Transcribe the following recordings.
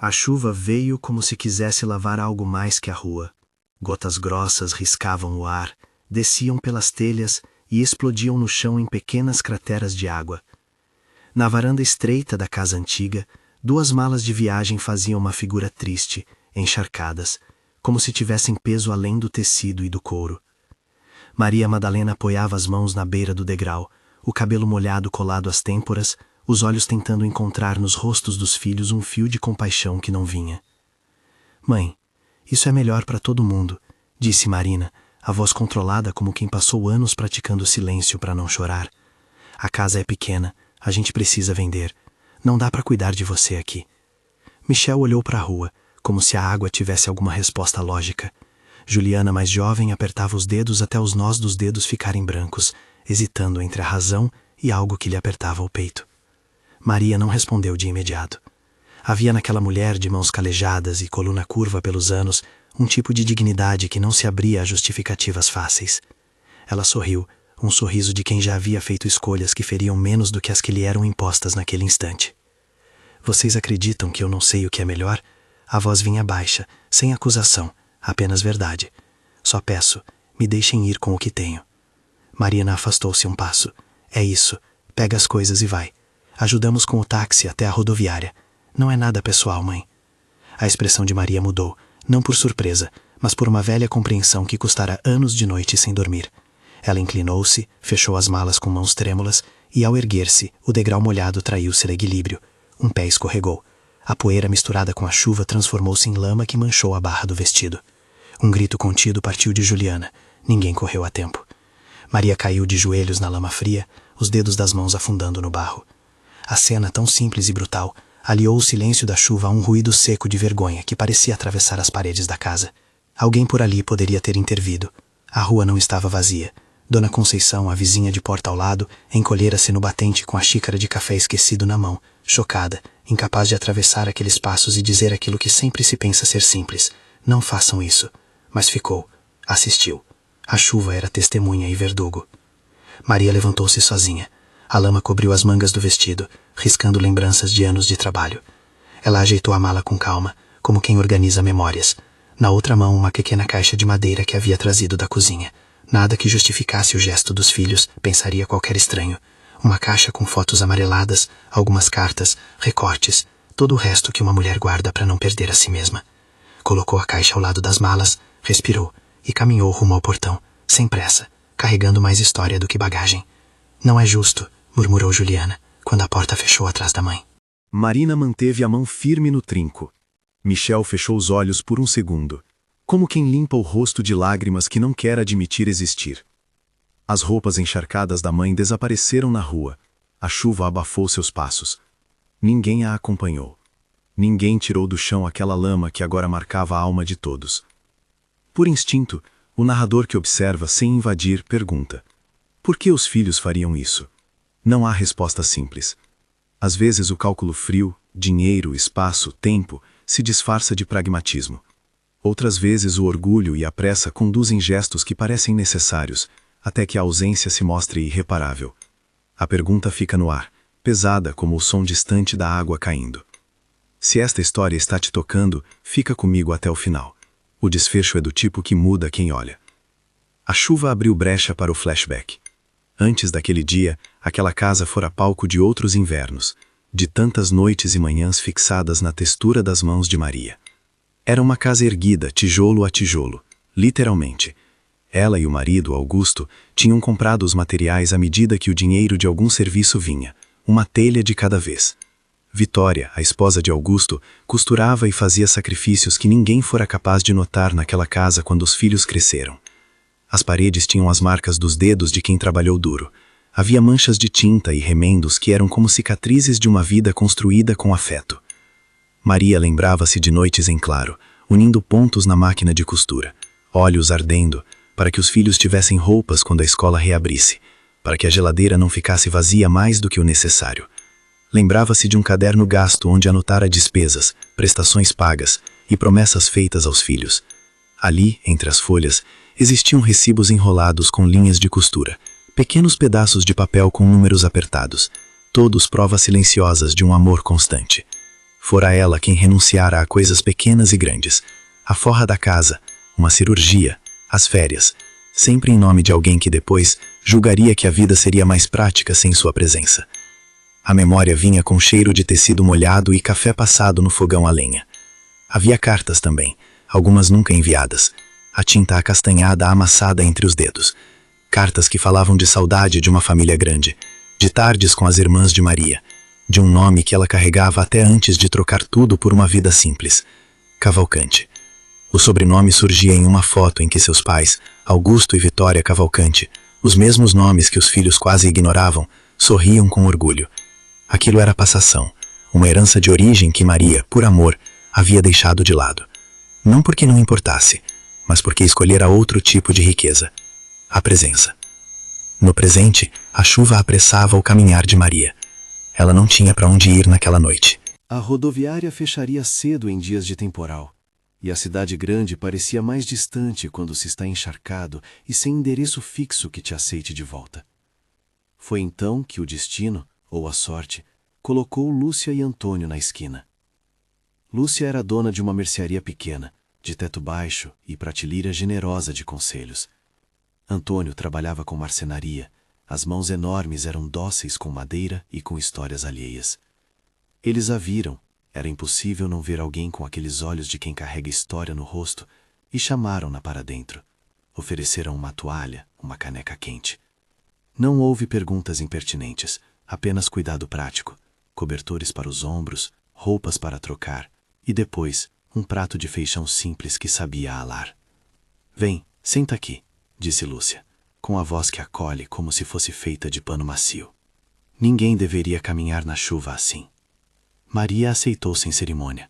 A chuva veio como se quisesse lavar algo mais que a rua. Gotas grossas riscavam o ar, desciam pelas telhas e explodiam no chão em pequenas crateras de água. Na varanda estreita da casa antiga, 2 malas de viagem faziam uma figura triste, encharcadas, como se tivessem peso além do tecido e do couro. Maria Madalena apoiava as mãos na beira do degrau, o cabelo molhado colado às têmporas, os olhos tentando encontrar nos rostos dos filhos um fio de compaixão que não vinha. «Mãe, isso é melhor para todo mundo», disse Marina, a voz controlada como quem passou anos praticando silêncio para não chorar. «A casa é pequena, a gente precisa vender. Não dá para cuidar de você aqui». Michel olhou para a rua, como se a água tivesse alguma resposta lógica. Juliana, mais jovem, apertava os dedos até os nós dos dedos ficarem brancos, hesitando entre a razão e algo que lhe apertava o peito. Maria não respondeu de imediato. Havia naquela mulher de mãos calejadas e coluna curva pelos anos um tipo de dignidade que não se abria a justificativas fáceis. Ela sorriu, um sorriso de quem já havia feito escolhas que feriam menos do que as que lhe eram impostas naquele instante. «Vocês acreditam que eu não sei o que é melhor?» A voz vinha baixa, sem acusação, apenas verdade. «Só peço, me deixem ir com o que tenho». Marina afastou-se um passo. «É isso, pega as coisas e vai. Ajudamos com o táxi até a rodoviária. Não é nada pessoal, mãe». A expressão de Maria mudou, não por surpresa, mas por uma velha compreensão que custara anos de noite sem dormir. Ela inclinou-se, fechou as malas com mãos trêmulas e, ao erguer-se, o degrau molhado traiu seu equilíbrio. Um pé escorregou. A poeira misturada com a chuva transformou-se em lama que manchou a barra do vestido. Um grito contido partiu de Juliana. Ninguém correu a tempo. Maria caiu de joelhos na lama fria, os dedos das mãos afundando no barro. A cena, tão simples e brutal, aliou o silêncio da chuva a um ruído seco de vergonha que parecia atravessar as paredes da casa. Alguém por ali poderia ter intervido. A rua não estava vazia. Dona Conceição, a vizinha de porta ao lado, encolhera-se no batente com a xícara de café esquecido na mão, chocada, incapaz de atravessar aqueles passos e dizer aquilo que sempre se pensa ser simples. Não façam isso. Mas ficou. Assistiu. A chuva era testemunha e verdugo. Maria levantou-se sozinha. A lama cobriu as mangas do vestido, riscando lembranças de anos de trabalho. Ela ajeitou a mala com calma, como quem organiza memórias. Na outra mão, uma pequena caixa de madeira que havia trazido da cozinha. Nada que justificasse o gesto dos filhos, pensaria qualquer estranho. Uma caixa com fotos amareladas, algumas cartas, recortes, todo o resto que uma mulher guarda para não perder a si mesma. Colocou a caixa ao lado das malas, respirou e caminhou rumo ao portão, sem pressa, carregando mais história do que bagagem. «Não é justo», murmurou Juliana, quando a porta fechou atrás da mãe. Marina manteve a mão firme no trinco. Michel fechou os olhos por um segundo, como quem limpa o rosto de lágrimas que não quer admitir existir. As roupas encharcadas da mãe desapareceram na rua. A chuva abafou seus passos. Ninguém a acompanhou. Ninguém tirou do chão aquela lama que agora marcava a alma de todos. Por instinto, o narrador que observa sem invadir pergunta: por que os filhos fariam isso? Não há resposta simples. Às vezes o cálculo frio, dinheiro, espaço, tempo, se disfarça de pragmatismo. Outras vezes o orgulho e a pressa conduzem gestos que parecem necessários, até que a ausência se mostre irreparável. A pergunta fica no ar, pesada como o som distante da água caindo. Se esta história está te tocando, fica comigo até o final. O desfecho é do tipo que muda quem olha. A chuva abriu brecha para o flashback. Antes daquele dia, aquela casa fora palco de outros invernos, de tantas noites e manhãs fixadas na textura das mãos de Maria. Era uma casa erguida, tijolo a tijolo, literalmente. Ela e o marido, Augusto, tinham comprado os materiais à medida que o dinheiro de algum serviço vinha, uma telha de cada vez. Vitória, a esposa de Augusto, costurava e fazia sacrifícios que ninguém fora capaz de notar naquela casa quando os filhos cresceram. As paredes tinham as marcas dos dedos de quem trabalhou duro. Havia manchas de tinta e remendos que eram como cicatrizes de uma vida construída com afeto. Maria lembrava-se de noites em claro, unindo pontos na máquina de costura, olhos ardendo, para que os filhos tivessem roupas quando a escola reabrisse, para que a geladeira não ficasse vazia mais do que o necessário. Lembrava-se de um caderno gasto onde anotara despesas, prestações pagas e promessas feitas aos filhos. Ali, entre as folhas, existiam recibos enrolados com linhas de costura, pequenos pedaços de papel com números apertados, todos provas silenciosas de um amor constante. Fora ela quem renunciara a coisas pequenas e grandes. A forra da casa, uma cirurgia, as férias, sempre em nome de alguém que depois julgaria que a vida seria mais prática sem sua presença. A memória vinha com cheiro de tecido molhado e café passado no fogão a lenha. Havia cartas também, algumas nunca enviadas, a tinta acastanhada amassada entre os dedos. Cartas que falavam de saudade de uma família grande, de tardes com as irmãs de Maria, de um nome que ela carregava até antes de trocar tudo por uma vida simples: Cavalcante. O sobrenome surgia em uma foto em que seus pais, Augusto e Vitória Cavalcante, os mesmos nomes que os filhos quase ignoravam, sorriam com orgulho. Aquilo era passação, uma herança de origem que Maria, por amor, havia deixado de lado. Não porque não importasse, mas porque escolhera outro tipo de riqueza: a presença. No presente, a chuva apressava o caminhar de Maria. Ela não tinha para onde ir naquela noite. A rodoviária fecharia cedo em dias de temporal, e a cidade grande parecia mais distante quando se está encharcado e sem endereço fixo que te aceite de volta. Foi então que o destino, ou a sorte, colocou Lúcia e Antônio na esquina. Lúcia era dona de uma mercearia pequena, de teto baixo e prateleira generosa de conselhos. Antônio trabalhava com marcenaria. As mãos enormes eram dóceis com madeira e com histórias alheias. Eles a viram, era impossível não ver alguém com aqueles olhos de quem carrega história no rosto, e chamaram-na para dentro. Ofereceram uma toalha, uma caneca quente. Não houve perguntas impertinentes, apenas cuidado prático, cobertores para os ombros, roupas para trocar, e depois um prato de feijão simples que sabia alar. Vem, senta aqui, disse Lúcia, com a voz que acolhe como se fosse feita de pano macio. Ninguém deveria caminhar na chuva assim. Maria aceitou sem cerimônia.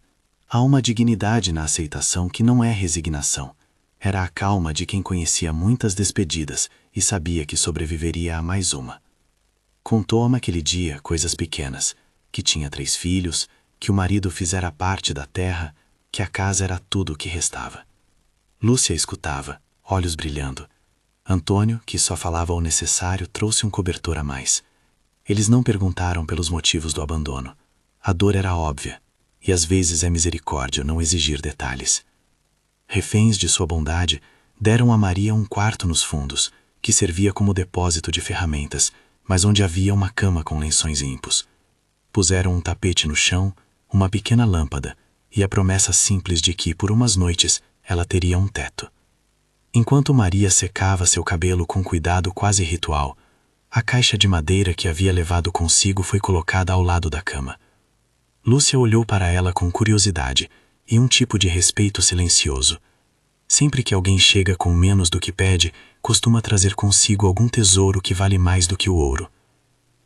Há uma dignidade na aceitação que não é resignação. Era a calma de quem conhecia muitas despedidas e sabia que sobreviveria a mais uma. Contou-me aquele dia coisas pequenas, que tinha 3 filhos, que o marido fizera parte da terra, que a casa era tudo o que restava. Lúcia escutava, olhos brilhando. Antônio, que só falava o necessário, trouxe um cobertor a mais. Eles não perguntaram pelos motivos do abandono. A dor era óbvia, e às vezes é misericórdia não exigir detalhes. Reféns de sua bondade, deram a Maria um quarto nos fundos, que servia como depósito de ferramentas, mas onde havia uma cama com lençóis limpos. Puseram um tapete no chão, uma pequena lâmpada, e a promessa simples de que, por umas noites, ela teria um teto. Enquanto Maria secava seu cabelo com cuidado quase ritual, a caixa de madeira que havia levado consigo foi colocada ao lado da cama. Lúcia olhou para ela com curiosidade e um tipo de respeito silencioso. Sempre que alguém chega com menos do que pede, costuma trazer consigo algum tesouro que vale mais do que o ouro.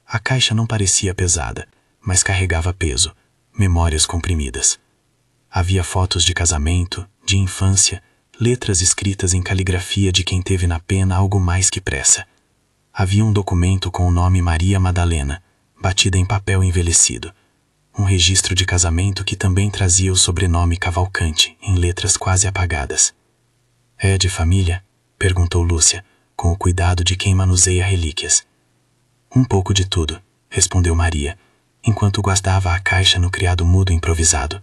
A caixa não parecia pesada, mas carregava peso, memórias comprimidas. Havia fotos de casamento, de infância, letras escritas em caligrafia de quem teve na pena algo mais que pressa. Havia um documento com o nome Maria Madalena, batida em papel envelhecido. Um registro de casamento que também trazia o sobrenome Cavalcante, em letras quase apagadas. É de família? Perguntou Lúcia, com o cuidado de quem manuseia relíquias. Um pouco de tudo, respondeu Maria, enquanto guardava a caixa no criado mudo improvisado.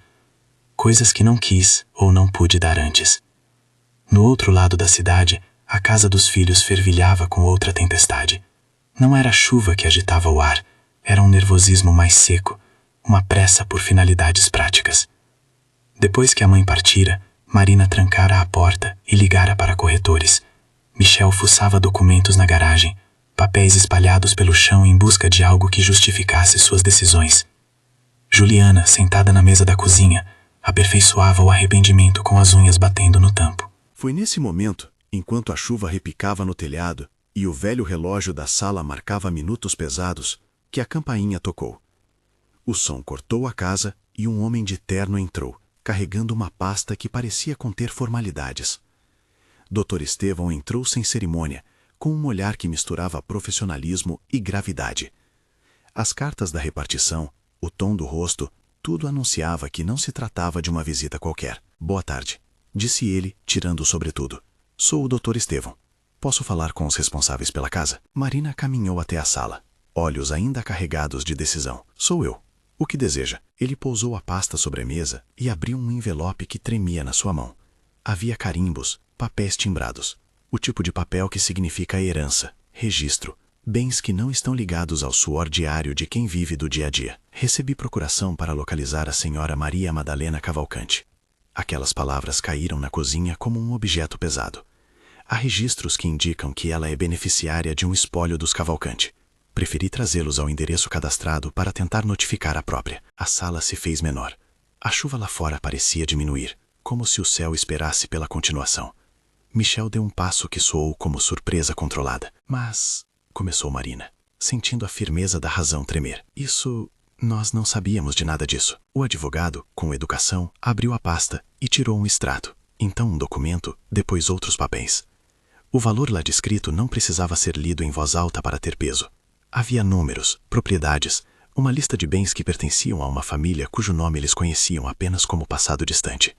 Coisas que não quis ou não pude dar antes. No outro lado da cidade, a casa dos filhos fervilhava com outra tempestade. Não era a chuva que agitava o ar, era um nervosismo mais seco, uma pressa por finalidades práticas. Depois que a mãe partira, Marina trancara a porta e ligara para corretores. Michel fuçava documentos na garagem, papéis espalhados pelo chão em busca de algo que justificasse suas decisões. Juliana, sentada na mesa da cozinha, aperfeiçoava o arrependimento com as unhas batendo no tampo. Foi nesse momento, enquanto a chuva repicava no telhado e o velho relógio da sala marcava minutos pesados, que a campainha tocou. O som cortou a casa e um homem de terno entrou, carregando uma pasta que parecia conter formalidades. Dr. Estevão entrou sem cerimônia, com um olhar que misturava profissionalismo e gravidade. As cartas da repartição, o tom do rosto, tudo anunciava que não se tratava de uma visita qualquer. Boa tarde, disse ele, tirando o sobretudo. Sou o Dr. Estevão. Posso falar com os responsáveis pela casa? Marina caminhou até a sala, olhos ainda carregados de decisão. Sou eu. O que deseja? Ele pousou a pasta sobre a mesa e abriu um envelope que tremia na sua mão. Havia carimbos, papéis timbrados. O tipo de papel que significa herança, registro, bens que não estão ligados ao suor diário de quem vive do dia a dia. Recebi procuração para localizar a senhora Maria Madalena Cavalcante. Aquelas palavras caíram na cozinha como um objeto pesado. Há registros que indicam que ela é beneficiária de um espólio dos Cavalcante. Preferi trazê-los ao endereço cadastrado para tentar notificar a própria. A sala se fez menor. A chuva lá fora parecia diminuir, como se o céu esperasse pela continuação. Michel deu um passo que soou como surpresa controlada. Mas, começou Marina, sentindo a firmeza da razão tremer. Nós não sabíamos de nada disso. O advogado, com educação, abriu a pasta e tirou um extrato. Então um documento, depois outros papéis. O valor lá descrito não precisava ser lido em voz alta para ter peso. Havia números, propriedades, uma lista de bens que pertenciam a uma família cujo nome eles conheciam apenas como passado distante.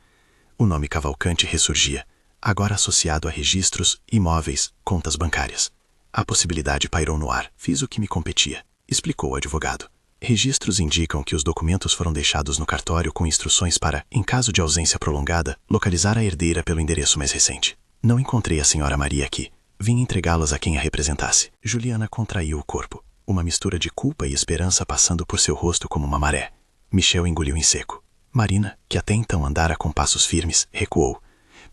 O nome Cavalcante ressurgia, agora associado a registros, imóveis, contas bancárias. A possibilidade pairou no ar. Fiz o que me competia, explicou o advogado. Registros indicam que os documentos foram deixados no cartório com instruções para, em caso de ausência prolongada, localizar a herdeira pelo endereço mais recente. Não encontrei a senhora Maria aqui. Vim entregá-las a quem a representasse. Juliana contraiu o corpo, uma mistura de culpa e esperança passando por seu rosto como uma maré. Michel engoliu em seco. Marina, que até então andara com passos firmes, recuou.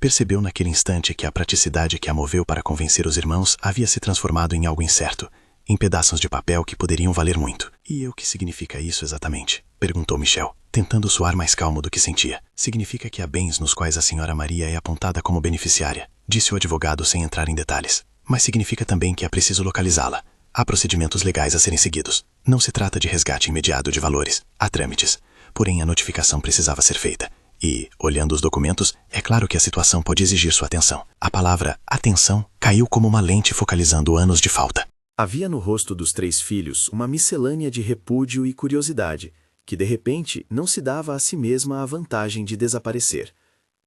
Percebeu naquele instante que a praticidade que a moveu para convencer os irmãos havia se transformado em algo incerto, em pedaços de papel que poderiam valer muito. E o que significa isso exatamente? Perguntou Michel, tentando soar mais calmo do que sentia. Significa que há bens nos quais a senhora Maria é apontada como beneficiária, disse o advogado sem entrar em detalhes. Mas significa também que é preciso localizá-la. Há procedimentos legais a serem seguidos. Não se trata de resgate imediato de valores. Há trâmites. Porém, a notificação precisava ser feita. E, olhando os documentos, é claro que a situação pode exigir sua atenção. A palavra atenção caiu como uma lente focalizando anos de falta. Havia no rosto dos 3 filhos uma miscelânea de repúdio e curiosidade, que de repente não se dava a si mesma a vantagem de desaparecer.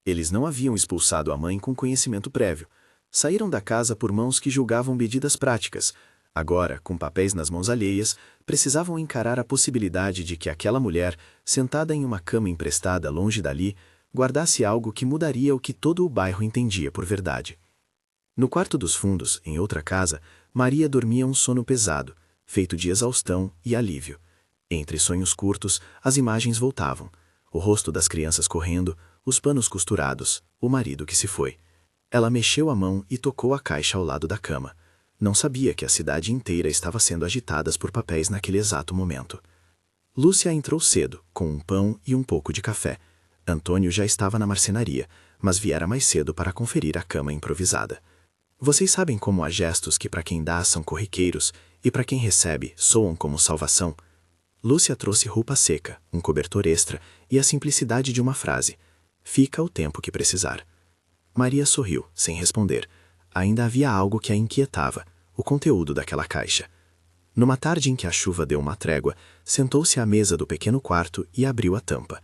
Eles não haviam expulsado a mãe com conhecimento prévio. Saíram da casa por mãos que julgavam medidas práticas. Agora, com papéis nas mãos alheias, precisavam encarar a possibilidade de que aquela mulher, sentada em uma cama emprestada longe dali, guardasse algo que mudaria o que todo o bairro entendia por verdade. No quarto dos fundos, em outra casa, Maria dormia um sono pesado, feito de exaustão e alívio. Entre sonhos curtos, as imagens voltavam. O rosto das crianças correndo, os panos costurados, o marido que se foi. Ela mexeu a mão e tocou a caixa ao lado da cama. Não sabia que a cidade inteira estava sendo agitada por papéis naquele exato momento. Lúcia entrou cedo, com um pão e um pouco de café. Antônio já estava na marcenaria, mas viera mais cedo para conferir a cama improvisada. Vocês sabem como há gestos que para quem dá são corriqueiros e para quem recebe soam como salvação? Lúcia trouxe roupa seca, um cobertor extra e a simplicidade de uma frase. Fica o tempo que precisar. Maria sorriu, sem responder. Ainda havia algo que a inquietava, o conteúdo daquela caixa. Numa tarde em que a chuva deu uma trégua, sentou-se à mesa do pequeno quarto e abriu a tampa.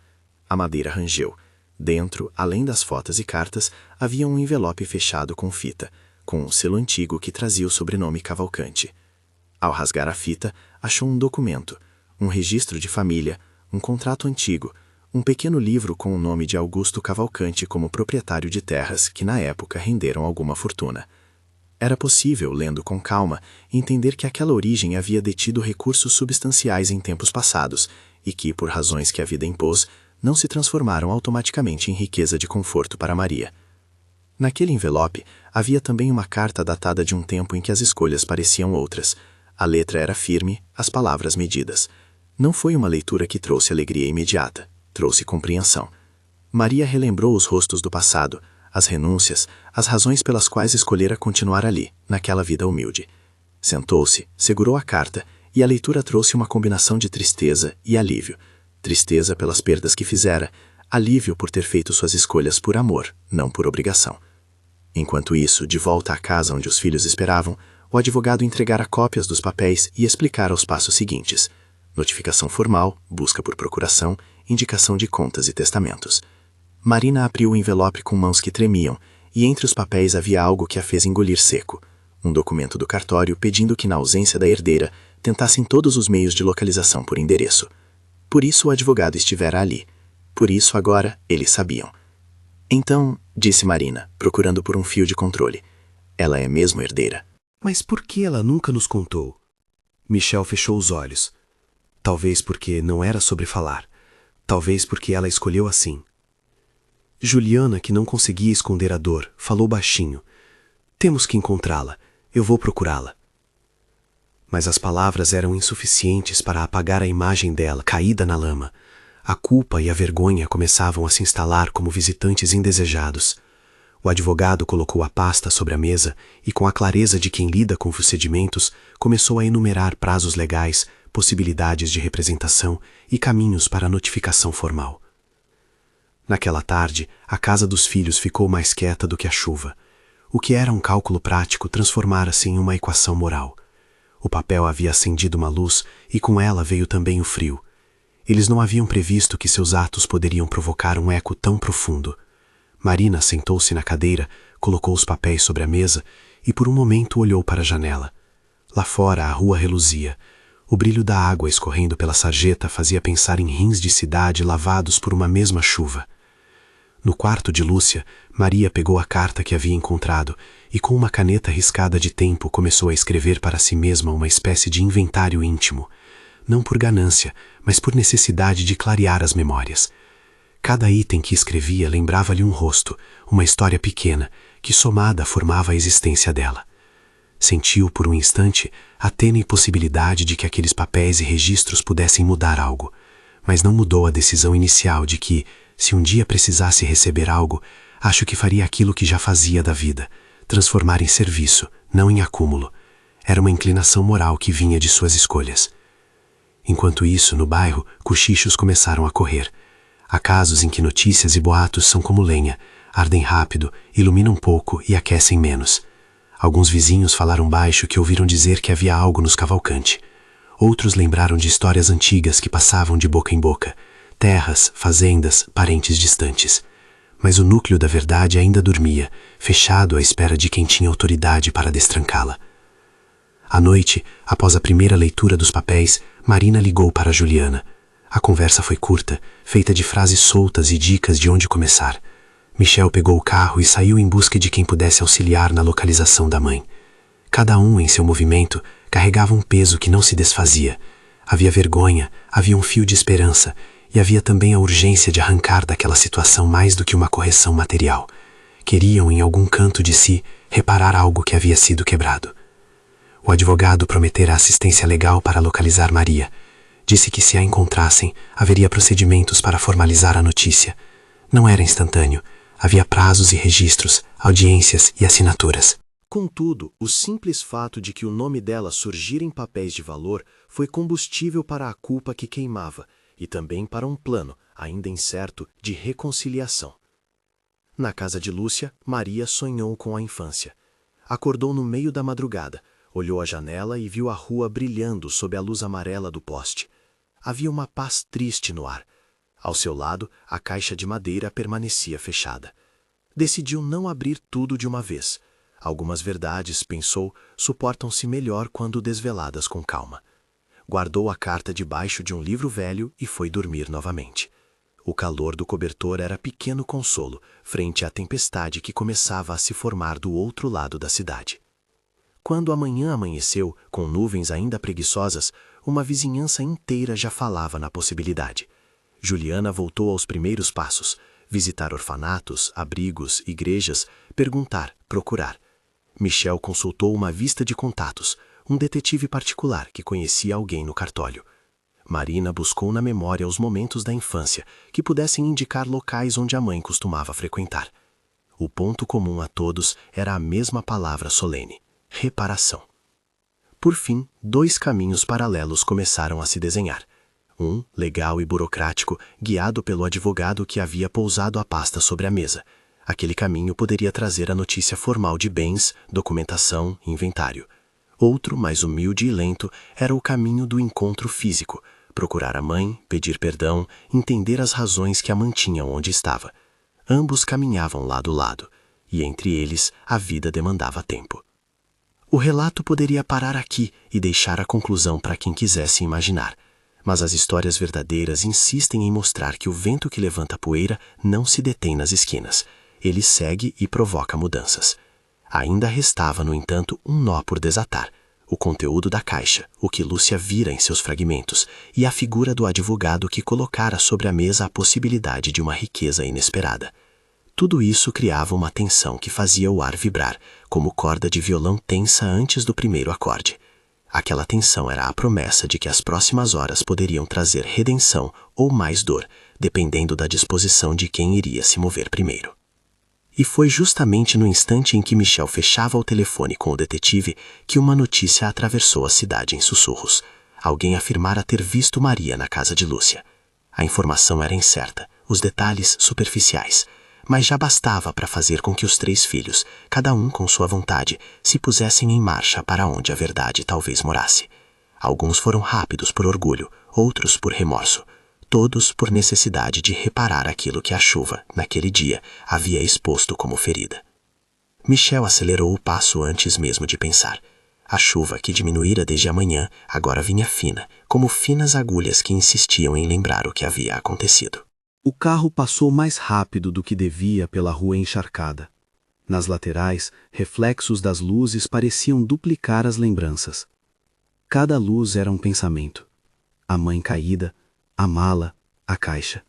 A madeira rangeu. Dentro, além das fotos e cartas, havia um envelope fechado com fita, com um selo antigo que trazia o sobrenome Cavalcante. Ao rasgar a fita, achou um documento, um registro de família, um contrato antigo, um pequeno livro com o nome de Augusto Cavalcante como proprietário de terras que na época renderam alguma fortuna. Era possível, lendo com calma, entender que aquela origem havia detido recursos substanciais em tempos passados e que, por razões que a vida impôs, não se transformaram automaticamente em riqueza de conforto para Maria. Naquele envelope, havia também uma carta datada de um tempo em que as escolhas pareciam outras. A letra era firme, as palavras medidas. Não foi uma leitura que trouxe alegria imediata. Trouxe compreensão. Maria relembrou os rostos do passado, as renúncias, as razões pelas quais escolhera continuar ali, naquela vida humilde. Sentou-se, segurou a carta, e a leitura trouxe uma combinação de tristeza e alívio. Tristeza pelas perdas que fizera, alívio por ter feito suas escolhas por amor, não por obrigação. Enquanto isso, de volta à casa onde os filhos esperavam, o advogado entregara cópias dos papéis e explicara os passos seguintes: notificação formal, busca por procuração, indicação de contas e testamentos. Marina abriu o envelope com mãos que tremiam, e entre os papéis havia algo que a fez engolir seco. Um documento do cartório pedindo que, na ausência da herdeira, tentassem todos os meios de localização por endereço. Por isso o advogado estivera ali. Por isso agora eles sabiam. Então, disse Marina, procurando por um fio de controle. Ela é mesmo herdeira. Mas por que ela nunca nos contou? Michel fechou os olhos. Talvez porque não era sobre falar. Talvez porque ela escolheu assim. Juliana, que não conseguia esconder a dor, falou baixinho. Temos que encontrá-la. Eu vou procurá-la. Mas as palavras eram insuficientes para apagar a imagem dela, caída na lama. A culpa e a vergonha começavam a se instalar como visitantes indesejados. O advogado colocou a pasta sobre a mesa e, com a clareza de quem lida com procedimentos, começou a enumerar prazos legais, possibilidades de representação e caminhos para a notificação formal. Naquela tarde, a casa dos filhos ficou mais quieta do que a chuva. O que era um cálculo prático transformara-se em uma equação moral. O papel havia acendido uma luz e com ela veio também o frio. Eles não haviam previsto que seus atos poderiam provocar um eco tão profundo. Marina sentou-se na cadeira, colocou os papéis sobre a mesa e por um momento olhou para a janela. Lá fora a rua reluzia. O brilho da água escorrendo pela sarjeta fazia pensar em rins de cidade lavados por uma mesma chuva. No quarto de Lúcia, Maria pegou a carta que havia encontrado e com uma caneta riscada de tempo começou a escrever para si mesma uma espécie de inventário íntimo. Não por ganância, mas por necessidade de clarear as memórias. Cada item que escrevia lembrava-lhe um rosto, uma história pequena, que somada formava a existência dela. Sentiu por um instante a tênue possibilidade de que aqueles papéis e registros pudessem mudar algo, mas não mudou a decisão inicial de que, se um dia precisasse receber algo, acho que faria aquilo que já fazia da vida, transformar em serviço, não em acúmulo. Era uma inclinação moral que vinha de suas escolhas. Enquanto isso, no bairro, cochichos começaram a correr. Há casos em que notícias e boatos são como lenha, ardem rápido, iluminam pouco e aquecem menos. Alguns vizinhos falaram baixo que ouviram dizer que havia algo nos Cavalcante. Outros lembraram de histórias antigas que passavam de boca em boca, terras, fazendas, parentes distantes. Mas o núcleo da verdade ainda dormia, fechado à espera de quem tinha autoridade para destrancá-la. À noite, após a primeira leitura dos papéis, Marina ligou para Juliana. A conversa foi curta, feita de frases soltas e dicas de onde começar. Michel pegou o carro e saiu em busca de quem pudesse auxiliar na localização da mãe. Cada um, em seu movimento, carregava um peso que não se desfazia. Havia vergonha, havia um fio de esperança, e havia também a urgência de arrancar daquela situação mais do que uma correção material. Queriam, em algum canto de si, reparar algo que havia sido quebrado. O advogado prometera assistência legal para localizar Maria. Disse que se a encontrassem, haveria procedimentos para formalizar a notícia. Não era instantâneo. Havia prazos e registros, audiências e assinaturas. Contudo, o simples fato de que o nome dela surgir em papéis de valor foi combustível para a culpa que queimava e também para um plano, ainda incerto, de reconciliação. Na casa de Lúcia, Maria sonhou com a infância. Acordou no meio da madrugada, olhou à janela e viu a rua brilhando sob a luz amarela do poste. Havia uma paz triste no ar. Ao seu lado, a caixa de madeira permanecia fechada. Decidiu não abrir tudo de uma vez. Algumas verdades, pensou, suportam-se melhor quando desveladas com calma. Guardou a carta debaixo de um livro velho e foi dormir novamente. O calor do cobertor era pequeno consolo, frente à tempestade que começava a se formar do outro lado da cidade. Quando a manhã amanheceu, com nuvens ainda preguiçosas, uma vizinhança inteira já falava na possibilidade. Juliana voltou aos primeiros passos, visitar orfanatos, abrigos, igrejas, perguntar, procurar. Michel consultou uma vista de contatos, um detetive particular que conhecia alguém no cartório. Marina buscou na memória os momentos da infância que pudessem indicar locais onde a mãe costumava frequentar. O ponto comum a todos era a mesma palavra solene: reparação. Por fim, dois caminhos paralelos começaram a se desenhar. Um, legal e burocrático, guiado pelo advogado que havia pousado a pasta sobre a mesa. Aquele caminho poderia trazer a notícia formal de bens, documentação, inventário. Outro, mais humilde e lento, era o caminho do encontro físico. Procurar a mãe, pedir perdão, entender as razões que a mantinham onde estava. Ambos caminhavam lado a lado, e entre eles a vida demandava tempo. O relato poderia parar aqui e deixar a conclusão para quem quisesse imaginar. mas as histórias verdadeiras insistem em mostrar que o vento que levanta poeira não se detém nas esquinas. Ele segue e provoca mudanças. Ainda restava, no entanto, um nó por desatar: o conteúdo da caixa, o que Lúcia vira em seus fragmentos, e a figura do advogado que colocara sobre a mesa a possibilidade de uma riqueza inesperada. Tudo isso criava uma tensão que fazia o ar vibrar, como corda de violão tensa antes do primeiro acorde. Aquela tensão era a promessa de que as próximas horas poderiam trazer redenção ou mais dor, dependendo da disposição de quem iria se mover primeiro. E foi justamente no instante em que Michel fechava o telefone com o detetive que uma notícia atravessou a cidade em sussurros. Alguém afirmara ter visto Maria na casa de Lúcia. A informação era incerta, os detalhes superficiais, mas já bastava para fazer com que os 3 filhos, cada um com sua vontade, se pusessem em marcha para onde a verdade talvez morasse. Alguns foram rápidos por orgulho, outros por remorso, todos por necessidade de reparar aquilo que a chuva, naquele dia, havia exposto como ferida. Michel acelerou o passo antes mesmo de pensar. A chuva, que diminuíra desde a manhã, agora vinha fina, como finas agulhas que insistiam em lembrar o que havia acontecido. O carro passou mais rápido do que devia pela rua encharcada. Nas laterais, reflexos das luzes pareciam duplicar as lembranças. Cada luz era um pensamento. A mãe caída, a mala, a caixa.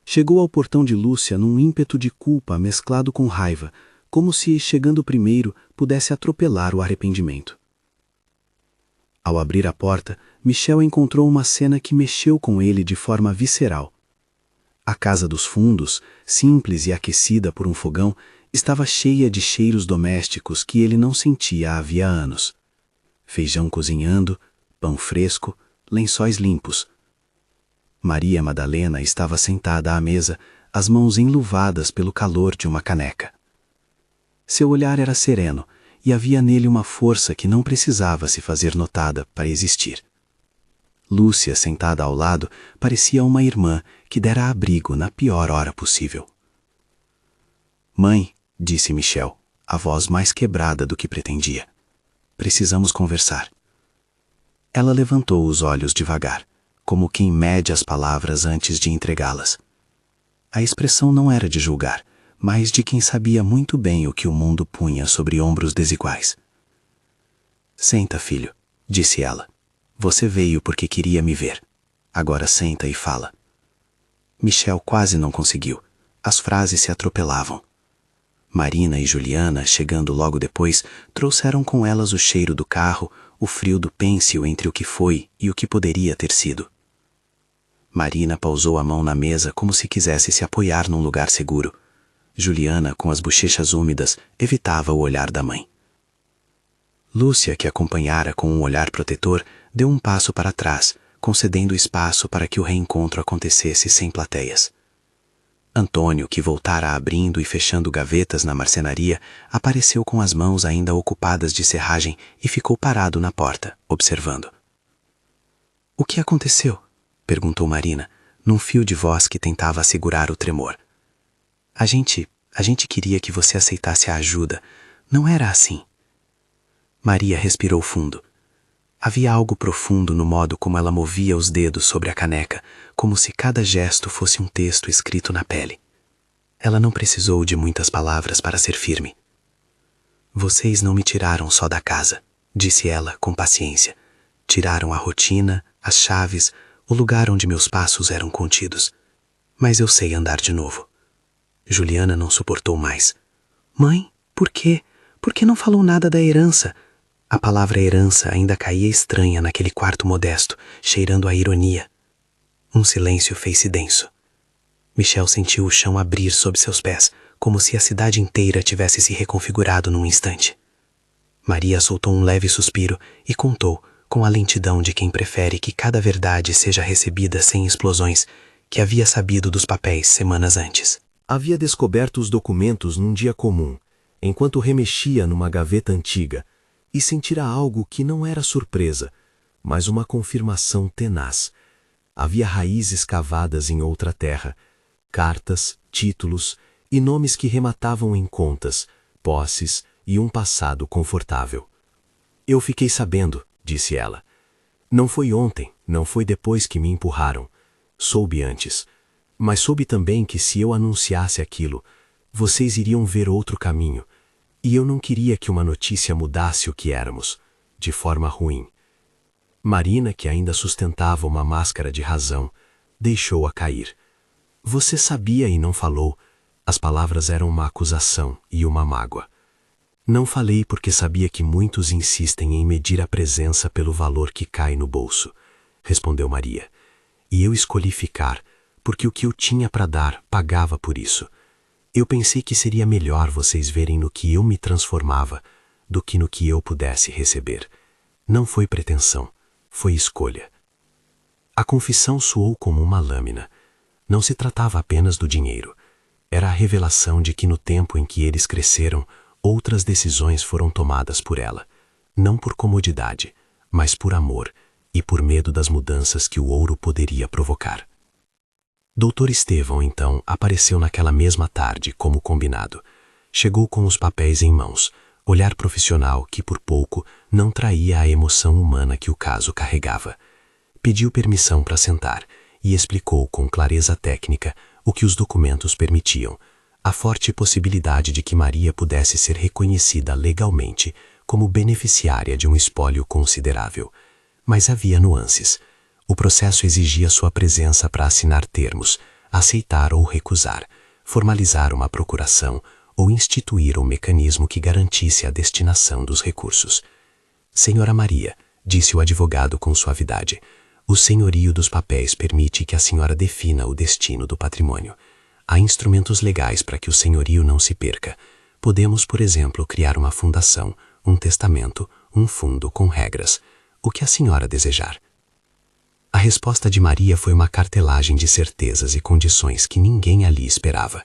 Chegou ao portão de Lúcia num ímpeto de culpa mesclado com raiva, como se, chegando primeiro, pudesse atropelar o arrependimento. Ao abrir a porta, Michel encontrou uma cena que mexeu com ele de forma visceral. A casa dos fundos, simples e aquecida por um fogão, estava cheia de cheiros domésticos que ele não sentia havia anos. Feijão cozinhando, pão fresco, lençóis limpos. Maria Madalena estava sentada à mesa, as mãos enluvadas pelo calor de uma caneca. Seu olhar era sereno, e havia nele uma força que não precisava se fazer notada para existir. Lúcia, sentada ao lado, parecia uma irmã que dera abrigo na pior hora possível. "Mãe", disse Michel, a voz mais quebrada do que pretendia. "Precisamos conversar." Ela levantou os olhos devagar, como quem mede as palavras antes de entregá-las. A expressão não era de julgar, mas de quem sabia muito bem o que o mundo punha sobre ombros desiguais. "Senta, filho", disse ela. "Você veio porque queria me ver. Agora senta e fala." Michel quase não conseguiu. As frases se atropelavam. Marina e Juliana, chegando logo depois, trouxeram com elas o cheiro do carro, o frio do pêncil entre o que foi e o que poderia ter sido. Marina pousou a mão na mesa como se quisesse se apoiar num lugar seguro. Juliana, com as bochechas úmidas, evitava o olhar da mãe. Lúcia, que acompanhara com um olhar protetor, deu um passo para trás, concedendo espaço para que o reencontro acontecesse sem plateias. Antônio, que voltara abrindo e fechando gavetas na marcenaria, apareceu com as mãos ainda ocupadas de serragem e ficou parado na porta, observando. "O que aconteceu?" perguntou Marina, num fio de voz que tentava assegurar o tremor. A gente queria que você aceitasse a ajuda. Não era assim." Maria respirou fundo. Havia algo profundo no modo como ela movia os dedos sobre a caneca, como se cada gesto fosse um texto escrito na pele. Ela não precisou de muitas palavras para ser firme. "Vocês não me tiraram só da casa", disse ela com paciência. "Tiraram a rotina, as chaves, o lugar onde meus passos eram contidos. Mas eu sei andar de novo." Juliana não suportou mais. "Mãe, por quê? Por que não falou nada da herança?" A palavra herança ainda caía estranha naquele quarto modesto, cheirando a ironia. Um silêncio fez-se denso. Michel sentiu o chão abrir sob seus pés, como se a cidade inteira tivesse se reconfigurado num instante. Maria soltou um leve suspiro e contou, com a lentidão de quem prefere que cada verdade seja recebida sem explosões, que havia sabido dos papéis semanas antes. Havia descoberto os documentos num dia comum, enquanto remexia numa gaveta antiga, e sentira algo que não era surpresa, mas uma confirmação tenaz. Havia raízes cavadas em outra terra, cartas, títulos e nomes que rematavam em contas, posses e um passado confortável. "Eu fiquei sabendo", disse ela. Não foi ontem, não foi depois que me empurraram. Soube antes. Mas soube também que se eu anunciasse aquilo, vocês iriam ver outro caminho. E eu não queria que uma notícia mudasse o que éramos, de forma ruim. Marina, que ainda sustentava uma máscara de razão, deixou-a cair. Você sabia e não falou. As palavras eram uma acusação e uma mágoa. Não falei porque sabia que muitos insistem em medir a presença pelo valor que cai no bolso, respondeu Maria. E eu escolhi ficar, porque o que eu tinha para dar pagava por isso. Eu pensei que seria melhor vocês verem no que eu me transformava do que no que eu pudesse receber. Não foi pretensão, foi escolha. A confissão soou como uma lâmina. Não se tratava apenas do dinheiro. Era a revelação de que no tempo em que eles cresceram, outras decisões foram tomadas por ela. Não por comodidade, mas por amor e por medo das mudanças que o ouro poderia provocar. Dr. Estevão, então, apareceu naquela mesma tarde, como combinado. Chegou com os papéis em mãos, olhar profissional que, por pouco, não traía a emoção humana que o caso carregava. Pediu permissão para sentar e explicou com clareza técnica o que os documentos permitiam, a forte possibilidade de que Maria pudesse ser reconhecida legalmente como beneficiária de um espólio considerável. Mas havia nuances. O processo exigia sua presença para assinar termos, aceitar ou recusar, formalizar uma procuração ou instituir um mecanismo que garantisse a destinação dos recursos. Senhora Maria, disse o advogado com suavidade, o senhorio dos papéis permite que a senhora defina o destino do patrimônio. Há instrumentos legais para que o senhorio não se perca. Podemos, por exemplo, criar uma fundação, um testamento, um fundo com regras. O que a senhora desejar. A resposta de Maria foi uma cartelagem de certezas e condições que ninguém ali esperava.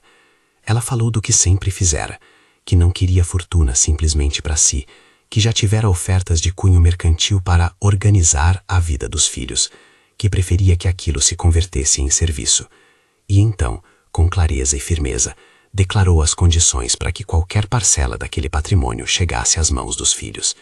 Ela falou do que sempre fizera, que não queria fortuna simplesmente para si, que já tivera ofertas de cunho mercantil para organizar a vida dos filhos, que preferia que aquilo se convertesse em serviço. E então, com clareza e firmeza, declarou as condições para que qualquer parcela daquele patrimônio chegasse às mãos dos filhos,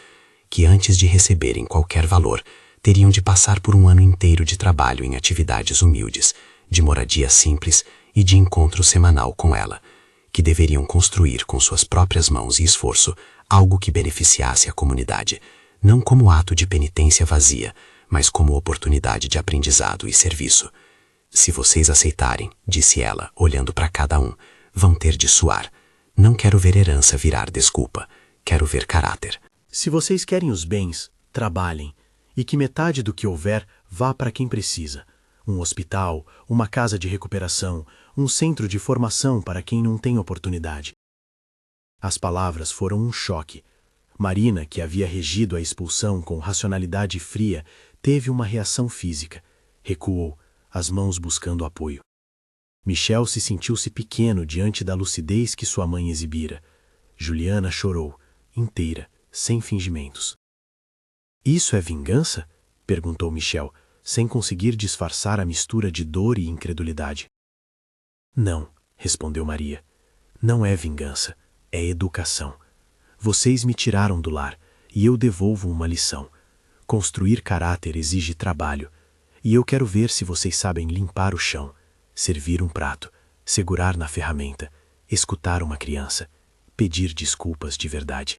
que antes de receberem qualquer valor, teriam de passar por um ano inteiro de trabalho em atividades humildes, de moradia simples e de encontro semanal com ela, que deveriam construir com suas próprias mãos e esforço algo que beneficiasse a comunidade, não como ato de penitência vazia, mas como oportunidade de aprendizado e serviço. Se vocês aceitarem, disse ela, olhando para cada um, vão ter de suar. Não quero ver herança virar desculpa, quero ver caráter. Se vocês querem os bens, trabalhem, e que metade do que houver vá para quem precisa. Um hospital, uma casa de recuperação, um centro de formação para quem não tem oportunidade. As palavras foram um choque. Marina, que havia regido a expulsão com racionalidade fria, teve uma reação física. Recuou, as mãos buscando apoio. Michel se sentiu-se pequeno diante da lucidez que sua mãe exibira. Juliana chorou, inteira, sem fingimentos. Isso é vingança? Perguntou Michel, sem conseguir disfarçar a mistura de dor e incredulidade. Não, respondeu Maria. Não é vingança, é educação. Vocês me tiraram do lar, e eu devolvo uma lição. Construir caráter exige trabalho, e eu quero ver se vocês sabem limpar o chão, servir um prato, segurar na ferramenta, escutar uma criança, pedir desculpas de verdade.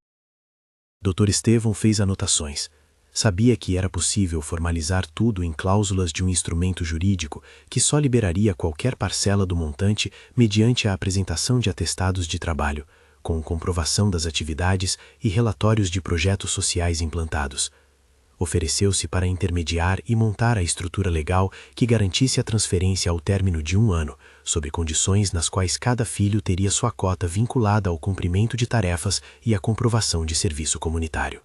Dr. Estevão fez anotações. Sabia que era possível formalizar tudo em cláusulas de um instrumento jurídico que só liberaria qualquer parcela do montante mediante a apresentação de atestados de trabalho, com comprovação das atividades e relatórios de projetos sociais implantados. Ofereceu-se para intermediar e montar a estrutura legal que garantisse a transferência ao término de 1 ano, sob condições nas quais cada filho teria sua cota vinculada ao cumprimento de tarefas e à comprovação de serviço comunitário.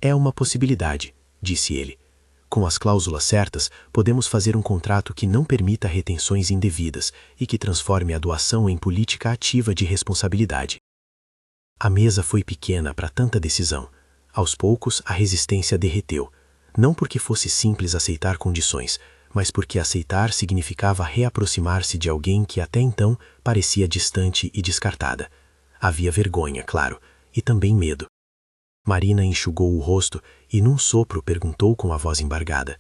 É uma possibilidade, disse ele. Com as cláusulas certas, podemos fazer um contrato que não permita retenções indevidas e que transforme a doação em política ativa de responsabilidade. A mesa foi pequena para tanta decisão. Aos poucos, a resistência derreteu, não porque fosse simples aceitar condições, mas porque aceitar significava reaproximar-se de alguém que até então parecia distante e descartada. Havia vergonha, claro, e também medo. Marina enxugou o rosto e, num sopro, perguntou com a voz embargada: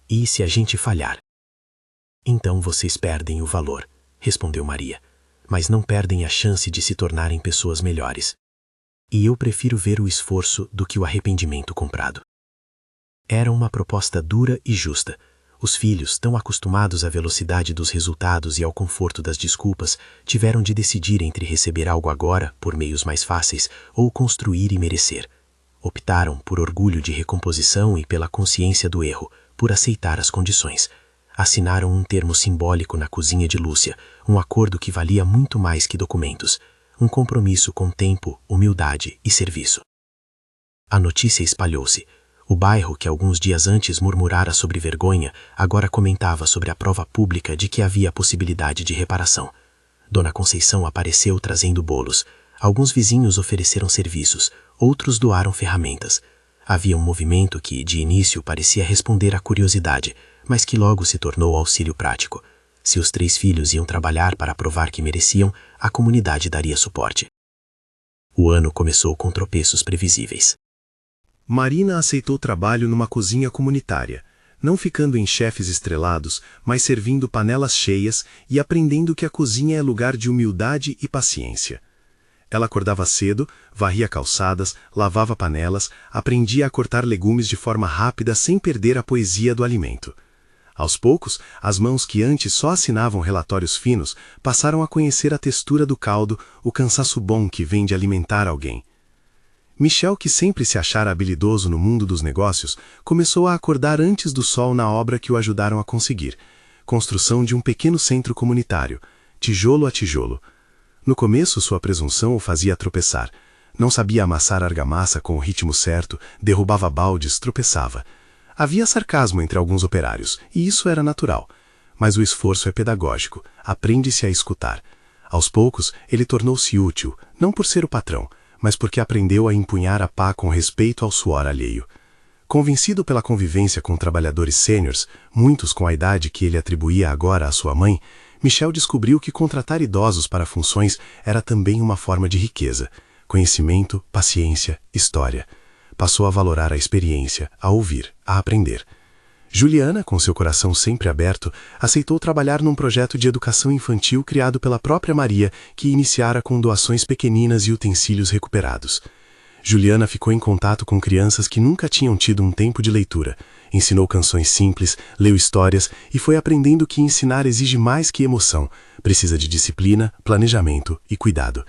"E se a gente falhar?" "Então vocês perdem o valor", respondeu Maria, "mas não perdem a chance de se tornarem pessoas melhores. E eu prefiro ver o esforço do que o arrependimento comprado." Era uma proposta dura e justa. Os filhos, tão acostumados à velocidade dos resultados e ao conforto das desculpas, tiveram de decidir entre receber algo agora, por meios mais fáceis, ou construir e merecer. Optaram por orgulho de recomposição e pela consciência do erro, por aceitar as condições. Assinaram um termo simbólico na cozinha de Lúcia, um acordo que valia muito mais que documentos, um compromisso com tempo, humildade e serviço. A notícia espalhou-se. O bairro, que alguns dias antes murmurara sobre vergonha, agora comentava sobre a prova pública de que havia possibilidade de reparação. Dona Conceição apareceu trazendo bolos. Alguns vizinhos ofereceram serviços, outros doaram ferramentas. Havia um movimento que, de início, parecia responder à curiosidade, mas que logo se tornou auxílio prático. Se os 3 filhos iam trabalhar para provar que mereciam, a comunidade daria suporte. O ano começou com tropeços previsíveis. Marina aceitou trabalho numa cozinha comunitária, não ficando em chefes estrelados, mas servindo panelas cheias e aprendendo que a cozinha é lugar de humildade e paciência. Ela acordava cedo, varria calçadas, lavava panelas, aprendia a cortar legumes de forma rápida sem perder a poesia do alimento. Aos poucos, as mãos que antes só assinavam relatórios finos passaram a conhecer a textura do caldo, o cansaço bom que vem de alimentar alguém. Michel, que sempre se achara habilidoso no mundo dos negócios, começou a acordar antes do sol na obra que o ajudaram a conseguir: construção de um pequeno centro comunitário, tijolo a tijolo. No começo, sua presunção o fazia tropeçar. Não sabia amassar argamassa com o ritmo certo, derrubava baldes, tropeçava. Havia sarcasmo entre alguns operários, e isso era natural. Mas o esforço é pedagógico, aprende-se a escutar. Aos poucos, ele tornou-se útil, não por ser o patrão, mas porque aprendeu a empunhar a pá com respeito ao suor alheio. Convencido pela convivência com trabalhadores sêniores, muitos com a idade que ele atribuía agora à sua mãe, Michel descobriu que contratar idosos para funções era também uma forma de riqueza: conhecimento, paciência, história. Passou a valorar a experiência, a ouvir, a aprender. Juliana, com seu coração sempre aberto, aceitou trabalhar num projeto de educação infantil criado pela própria Maria, que iniciara com doações pequeninas e utensílios recuperados. Juliana ficou em contato com crianças que nunca tinham tido um tempo de leitura, ensinou canções simples, leu histórias e foi aprendendo que ensinar exige mais que emoção, precisa de disciplina, planejamento e cuidado.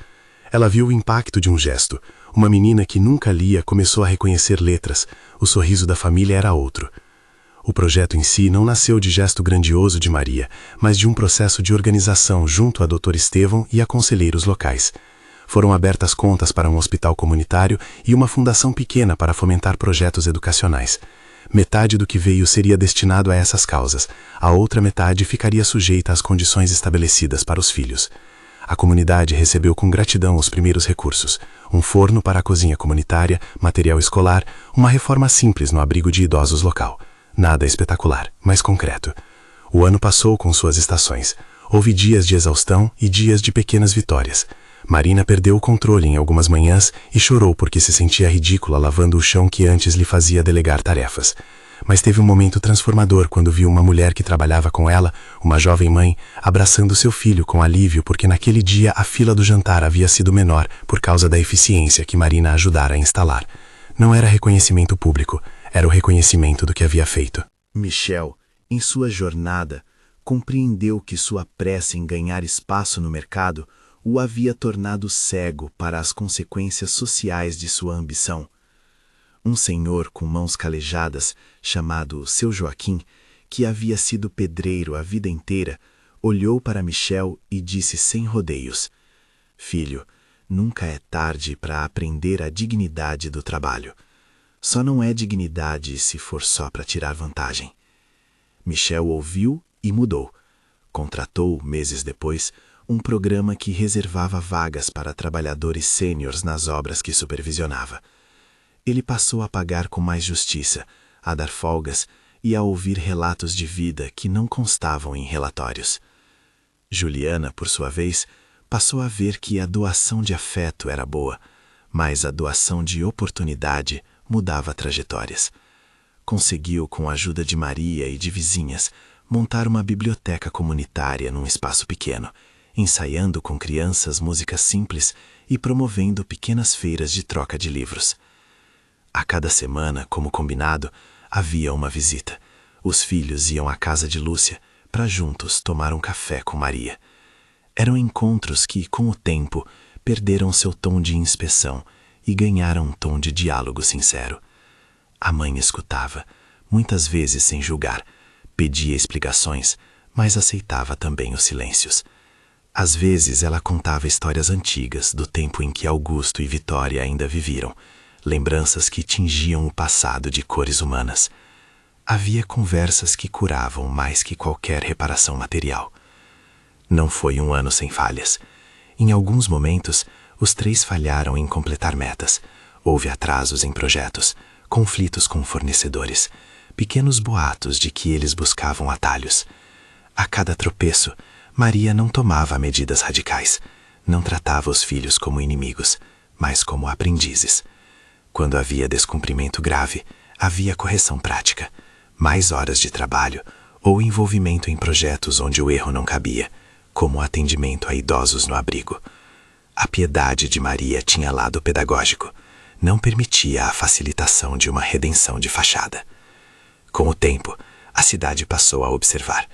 Ela viu o impacto de um gesto. Uma menina que nunca lia começou a reconhecer letras. O sorriso da família era outro. O projeto em si não nasceu de gesto grandioso de Maria, mas de um processo de organização junto a Dr. Estevão e a conselheiros locais. Foram abertas contas para um hospital comunitário e uma fundação pequena para fomentar projetos educacionais. Metade do que veio seria destinado a essas causas, a outra metade ficaria sujeita às condições estabelecidas para os filhos. A comunidade recebeu com gratidão os primeiros recursos: um forno para a cozinha comunitária, material escolar, uma reforma simples no abrigo de idosos local. Nada espetacular, mas concreto. O ano passou com suas estações. Houve dias de exaustão e dias de pequenas vitórias. Marina perdeu o controle em algumas manhãs e chorou porque se sentia ridícula lavando o chão que antes lhe fazia delegar tarefas. Mas teve um momento transformador quando viu uma mulher que trabalhava com ela, uma jovem mãe, abraçando seu filho com alívio porque naquele dia a fila do jantar havia sido menor por causa da eficiência que Marina ajudara a instalar. Não era reconhecimento público, era o reconhecimento do que havia feito. Michel, em sua jornada, compreendeu que sua pressa em ganhar espaço no mercado o havia tornado cego para as consequências sociais de sua ambição. Um senhor com mãos calejadas, chamado Seu Joaquim, que havia sido pedreiro a vida inteira, olhou para Michel e disse sem rodeios: "Filho, nunca é tarde para aprender a dignidade do trabalho. Só não é dignidade se for só para tirar vantagem." Michel ouviu e mudou. Contratou, meses depois, um programa que reservava vagas para trabalhadores sêniores nas obras que supervisionava. Ele passou a pagar com mais justiça, a dar folgas e a ouvir relatos de vida que não constavam em relatórios. Juliana, por sua vez, passou a ver que a doação de afeto era boa, mas a doação de oportunidade mudava trajetórias. Conseguiu, com a ajuda de Maria e de vizinhas, montar uma biblioteca comunitária num espaço pequeno, ensaiando com crianças músicas simples e promovendo pequenas feiras de troca de livros. A cada semana, como combinado, havia uma visita. Os filhos iam à casa de Lúcia para juntos tomar um café com Maria. Eram encontros que, com o tempo, perderam seu tom de inspeção e ganharam um tom de diálogo sincero. A mãe escutava, muitas vezes sem julgar, pedia explicações, mas aceitava também os silêncios. Às vezes ela contava histórias antigas do tempo em que Augusto e Vitória ainda viviam, lembranças que tingiam o passado de cores humanas. Havia conversas que curavam mais que qualquer reparação material. Não foi um ano sem falhas. Em alguns momentos, os três falharam em completar metas. Houve atrasos em projetos, conflitos com fornecedores, pequenos boatos de que eles buscavam atalhos. A cada tropeço, Maria não tomava medidas radicais, não tratava os filhos como inimigos, mas como aprendizes. Quando havia descumprimento grave, havia correção prática, mais horas de trabalho ou envolvimento em projetos onde o erro não cabia, como o atendimento a idosos no abrigo. A piedade de Maria tinha lado pedagógico, não permitia a facilitação de uma redenção de fachada. Com o tempo, a cidade passou a observar.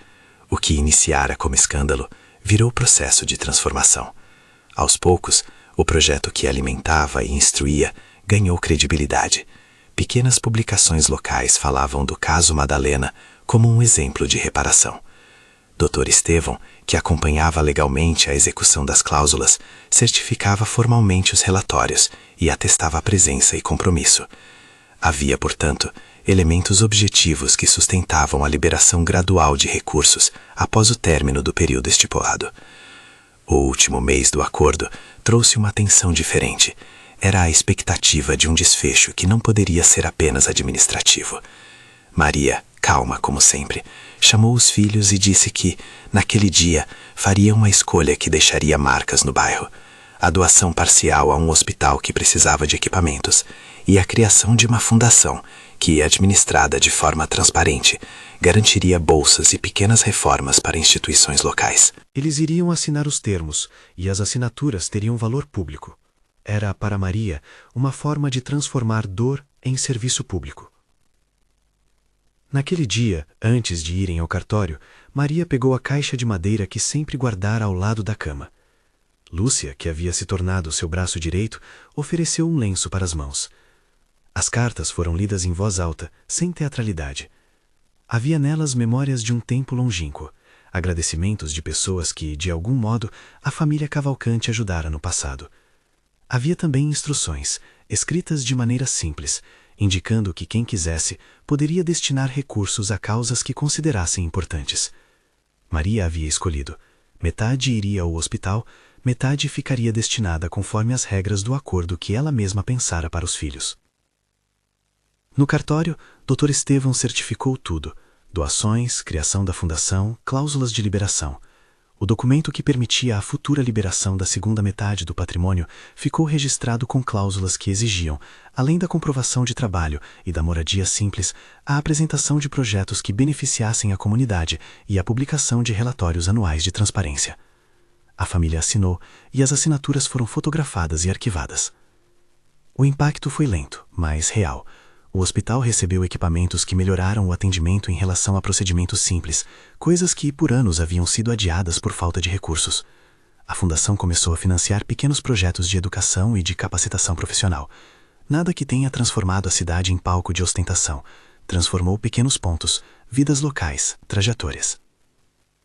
O que iniciara como escândalo virou processo de transformação. Aos poucos, o projeto que alimentava e instruía ganhou credibilidade. Pequenas publicações locais falavam do caso Madalena como um exemplo de reparação. Dr. Estevão, que acompanhava legalmente a execução das cláusulas, certificava formalmente os relatórios e atestava a presença e compromisso. Havia, portanto, elementos objetivos que sustentavam a liberação gradual de recursos após o término do período estipulado. O último mês do acordo trouxe uma tensão diferente. Era a expectativa de um desfecho que não poderia ser apenas administrativo. Maria, calma como sempre, chamou os filhos e disse que, naquele dia, faria uma escolha que deixaria marcas no bairro. A doação parcial a um hospital que precisava de equipamentos e a criação de uma fundação que, administrada de forma transparente, garantiria bolsas e pequenas reformas para instituições locais. Eles iriam assinar os termos, e as assinaturas teriam valor público. Era, para Maria, uma forma de transformar dor em serviço público. Naquele dia, antes de irem ao cartório, Maria pegou a caixa de madeira que sempre guardara ao lado da cama. Lúcia, que havia se tornado seu braço direito, ofereceu um lenço para as mãos. As cartas foram lidas em voz alta, sem teatralidade. Havia nelas memórias de um tempo longínquo, agradecimentos de pessoas que, de algum modo, a família Cavalcante ajudara no passado. Havia também instruções, escritas de maneira simples, indicando que quem quisesse poderia destinar recursos a causas que considerassem importantes. Maria havia escolhido. Metade iria ao hospital, metade ficaria destinada conforme as regras do acordo que ela mesma pensara para os filhos. No cartório, Dr. Estevão certificou tudo: doações, criação da fundação, cláusulas de liberação. O documento que permitia a futura liberação da segunda metade do patrimônio ficou registrado com cláusulas que exigiam, além da comprovação de trabalho e da moradia simples, a apresentação de projetos que beneficiassem a comunidade e a publicação de relatórios anuais de transparência. A família assinou e as assinaturas foram fotografadas e arquivadas. O impacto foi lento, mas real. O hospital recebeu equipamentos que melhoraram o atendimento em relação a procedimentos simples, coisas que por anos haviam sido adiadas por falta de recursos. A fundação começou a financiar pequenos projetos de educação e de capacitação profissional. Nada que tenha transformado a cidade em palco de ostentação. Transformou pequenos pontos, vidas locais, trajetórias.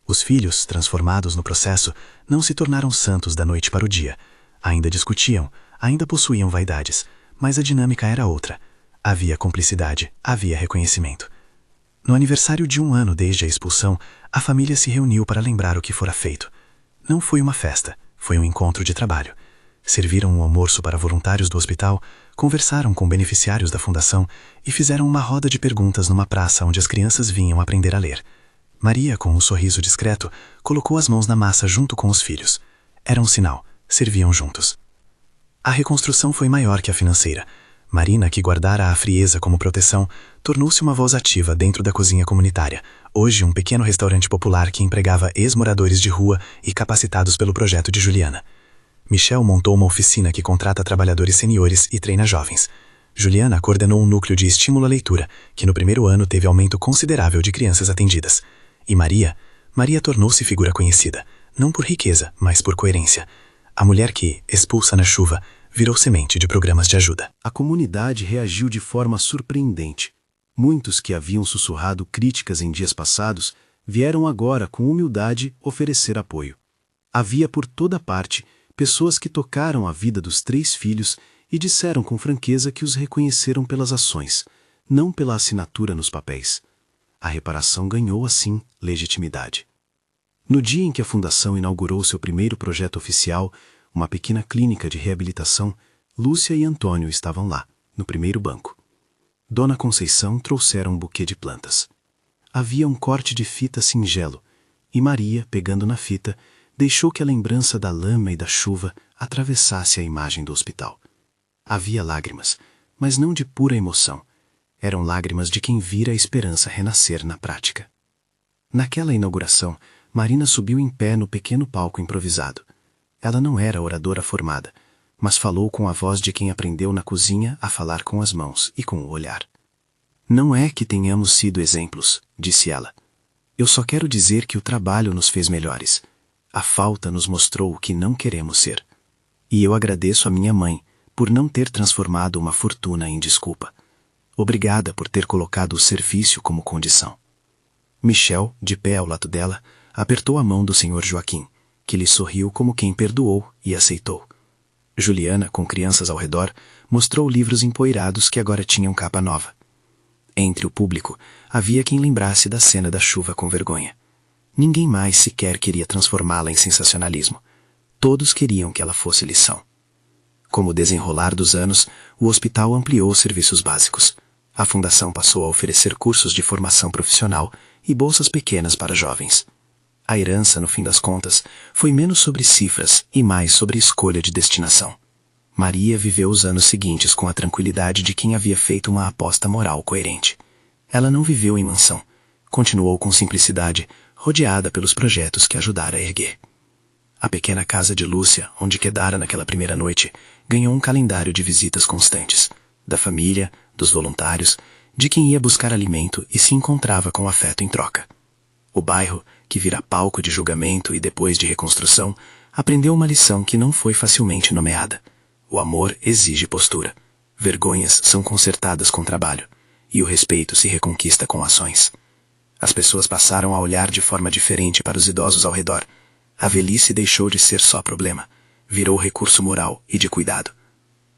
Os filhos, transformados no processo, não se tornaram santos da noite para o dia. Ainda discutiam, ainda possuíam vaidades, mas a dinâmica era outra. Havia cumplicidade, havia reconhecimento. No aniversário de 1 ano desde a expulsão, a família se reuniu para lembrar o que fora feito. Não foi uma festa, foi um encontro de trabalho. Serviram um almoço para voluntários do hospital, conversaram com beneficiários da fundação e fizeram uma roda de perguntas numa praça onde as crianças vinham aprender a ler. Maria, com um sorriso discreto, colocou as mãos na massa junto com os filhos. Era um sinal, serviam juntos. A reconstrução foi maior que a financeira. Marina, que guardara a frieza como proteção, tornou-se uma voz ativa dentro da cozinha comunitária, hoje um pequeno restaurante popular que empregava ex-moradores de rua e capacitados pelo projeto de Juliana. Michel montou uma oficina que contrata trabalhadores seniores e treina jovens. Juliana coordenou um núcleo de estímulo à leitura, que no primeiro ano teve aumento considerável de crianças atendidas. E Maria tornou-se figura conhecida, não por riqueza, mas por coerência. A mulher que, expulsa na chuva, virou semente de programas de ajuda. A comunidade reagiu de forma surpreendente. Muitos que haviam sussurrado críticas em dias passados vieram agora com humildade oferecer apoio. Havia por toda parte pessoas que tocaram a vida dos 3 filhos e disseram com franqueza que os reconheceram pelas ações, não pela assinatura nos papéis. A reparação ganhou, assim, legitimidade. No dia em que a Fundação inaugurou seu primeiro projeto oficial, uma pequena clínica de reabilitação, Lúcia e Antônio estavam lá, no primeiro banco. Dona Conceição trouxera um buquê de plantas. Havia um corte de fita singelo, e Maria, pegando na fita, deixou que a lembrança da lama e da chuva atravessasse a imagem do hospital. Havia lágrimas, mas não de pura emoção. Eram lágrimas de quem vira a esperança renascer na prática. Naquela inauguração, Marina subiu em pé no pequeno palco improvisado. Ela não era oradora formada, mas falou com a voz de quem aprendeu na cozinha a falar com as mãos e com o olhar. Não é que tenhamos sido exemplos, disse ela. Eu só quero dizer que o trabalho nos fez melhores. A falta nos mostrou o que não queremos ser. E eu agradeço a minha mãe por não ter transformado uma fortuna em desculpa. Obrigada por ter colocado o serviço como condição. Michel, de pé ao lado dela, apertou a mão do Sr. Joaquim, que lhe sorriu como quem perdoou e aceitou. Juliana, com crianças ao redor, mostrou livros empoeirados que agora tinham capa nova. Entre o público, havia quem lembrasse da cena da chuva com vergonha. Ninguém mais sequer queria transformá-la em sensacionalismo. Todos queriam que ela fosse lição. Com o desenrolar dos anos, o hospital ampliou os serviços básicos. A Fundação passou a oferecer cursos de formação profissional e bolsas pequenas para jovens. A herança, no fim das contas, foi menos sobre cifras e mais sobre escolha de destinação. Maria viveu os anos seguintes com a tranquilidade de quem havia feito uma aposta moral coerente. Ela não viveu em mansão. Continuou com simplicidade, rodeada pelos projetos que ajudara a erguer. A pequena casa de Lúcia, onde quedara naquela primeira noite, ganhou um calendário de visitas constantes, da família, dos voluntários, de quem ia buscar alimento e se encontrava com afeto em troca. O bairro, que vira palco de julgamento e depois de reconstrução, aprendeu uma lição que não foi facilmente nomeada. O amor exige postura. Vergonhas são consertadas com trabalho, e o respeito se reconquista com ações. As pessoas passaram a olhar de forma diferente para os idosos ao redor. A velhice deixou de ser só problema, virou recurso moral e de cuidado.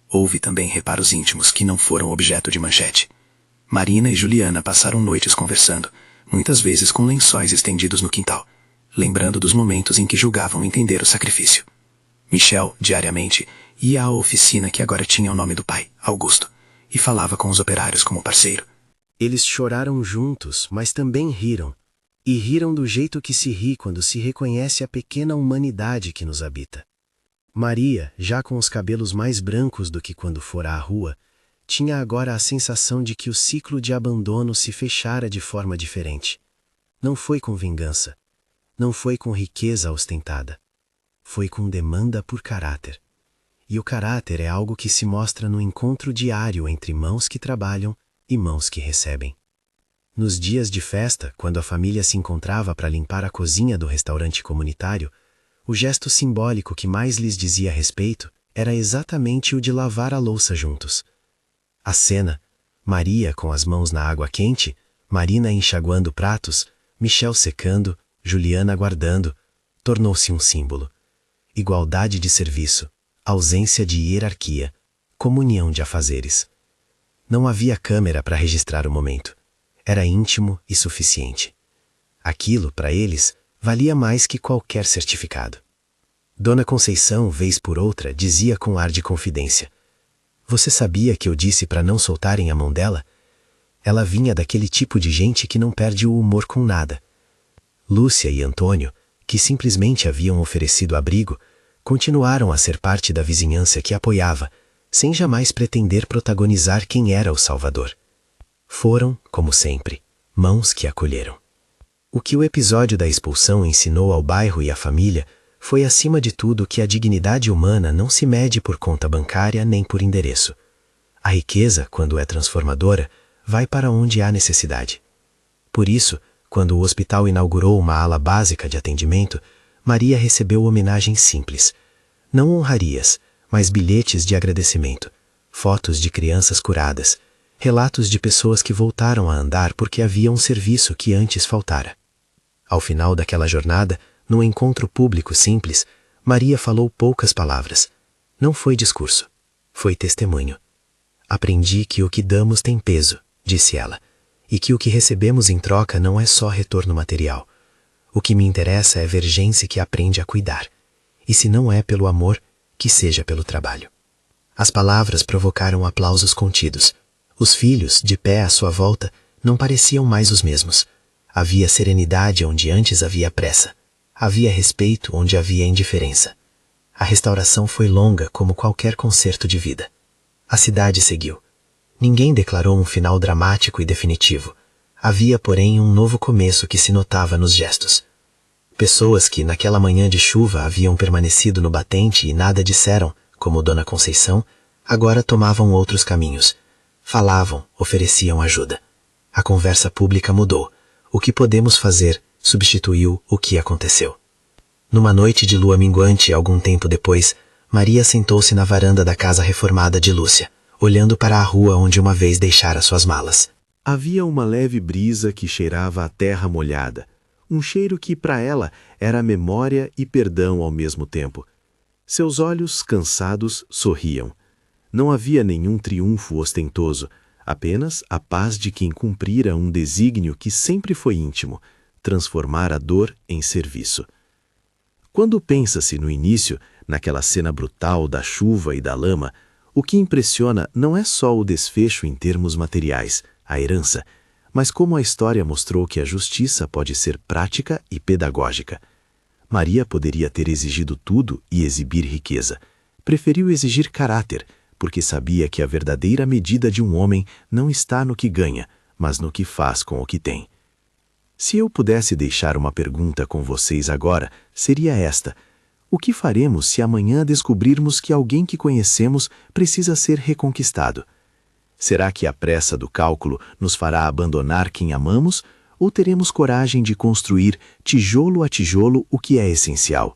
Houve também reparos íntimos que não foram objeto de manchete. Marina e Juliana passaram noites conversando, muitas vezes com lençóis estendidos no quintal, lembrando dos momentos em que julgavam entender o sacrifício. Michel, diariamente, ia à oficina que agora tinha o nome do pai, Augusto, e falava com os operários como parceiro. Eles choraram juntos, mas também riram. E riram do jeito que se ri quando se reconhece a pequena humanidade que nos habita. Maria, já com os cabelos mais brancos do que quando fora à rua, tinha agora a sensação de que o ciclo de abandono se fechara de forma diferente. Não foi com vingança. Não foi com riqueza ostentada. Foi com demanda por caráter. E o caráter é algo que se mostra no encontro diário entre mãos que trabalham e mãos que recebem. Nos dias de festa, quando a família se encontrava para limpar a cozinha do restaurante comunitário, o gesto simbólico que mais lhes dizia respeito era exatamente o de lavar a louça juntos. A cena, Maria com as mãos na água quente, Marina enxaguando pratos, Michel secando, Juliana guardando, tornou-se um símbolo. Igualdade de serviço, ausência de hierarquia, comunhão de afazeres. Não havia câmera para registrar o momento. Era íntimo e suficiente. Aquilo, para eles, valia mais que qualquer certificado. Dona Conceição, vez por outra, dizia com ar de confidência: "Você sabia que eu disse para não soltarem a mão dela?" Ela vinha daquele tipo de gente que não perde o humor com nada. Lúcia e Antônio, que simplesmente haviam oferecido abrigo, continuaram a ser parte da vizinhança que apoiava, sem jamais pretender protagonizar quem era o Salvador. Foram, como sempre, mãos que acolheram. O que o episódio da expulsão ensinou ao bairro e à família foi, acima de tudo, que a dignidade humana não se mede por conta bancária nem por endereço. A riqueza, quando é transformadora, vai para onde há necessidade. Por isso, quando o hospital inaugurou uma ala básica de atendimento, Maria recebeu homenagens simples. Não honrarias, mas bilhetes de agradecimento, fotos de crianças curadas, relatos de pessoas que voltaram a andar porque havia um serviço que antes faltara. Ao final daquela jornada, num encontro público simples, Maria falou poucas palavras. Não foi discurso, foi testemunho. Aprendi que o que damos tem peso, disse ela, e que o que recebemos em troca não é só retorno material. O que me interessa é ver gente que aprende a cuidar. E se não é pelo amor, que seja pelo trabalho. As palavras provocaram aplausos contidos. Os filhos, de pé à sua volta, não pareciam mais os mesmos. Havia serenidade onde antes havia pressa. Havia respeito onde havia indiferença. A restauração foi longa como qualquer concerto de vida. A cidade seguiu. Ninguém declarou um final dramático e definitivo. Havia, porém, um novo começo que se notava nos gestos. Pessoas que, naquela manhã de chuva, haviam permanecido no batente e nada disseram, como Dona Conceição, agora tomavam outros caminhos. Falavam, ofereciam ajuda. A conversa pública mudou. O que podemos fazer substituiu o que aconteceu. Numa noite de lua minguante, algum tempo depois, Maria sentou-se na varanda da casa reformada de Lúcia, olhando para a rua onde uma vez deixara suas malas. Havia uma leve brisa que cheirava a terra molhada, um cheiro que, para ela, era memória e perdão ao mesmo tempo. Seus olhos, cansados, sorriam. Não havia nenhum triunfo ostentoso, apenas a paz de quem cumprira um desígnio que sempre foi íntimo, transformar a dor em serviço. Quando pensa-se no início, naquela cena brutal da chuva e da lama, o que impressiona não é só o desfecho em termos materiais, a herança, mas como a história mostrou que a justiça pode ser prática e pedagógica. Maria poderia ter exigido tudo e exibir riqueza. Preferiu exigir caráter, porque sabia que a verdadeira medida de um homem não está no que ganha, mas no que faz com o que tem. Se eu pudesse deixar uma pergunta com vocês agora, seria esta: o que faremos se amanhã descobrirmos que alguém que conhecemos precisa ser reconquistado? Será que a pressa do cálculo nos fará abandonar quem amamos, ou teremos coragem de construir, tijolo a tijolo, o que é essencial?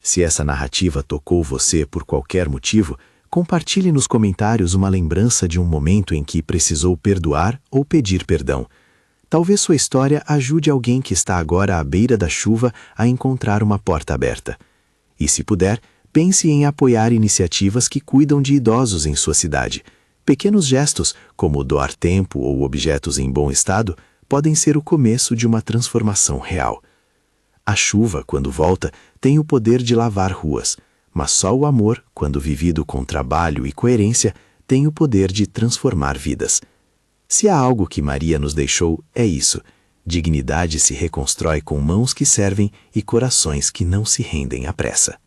Se essa narrativa tocou você por qualquer motivo, compartilhe nos comentários uma lembrança de um momento em que precisou perdoar ou pedir perdão. Talvez sua história ajude alguém que está agora à beira da chuva a encontrar uma porta aberta. E se puder, pense em apoiar iniciativas que cuidam de idosos em sua cidade. Pequenos gestos, como doar tempo ou objetos em bom estado, podem ser o começo de uma transformação real. A chuva, quando volta, tem o poder de lavar ruas, mas só o amor, quando vivido com trabalho e coerência, tem o poder de transformar vidas. Se há algo que Maria nos deixou, é isso: dignidade se reconstrói com mãos que servem e corações que não se rendem à pressa.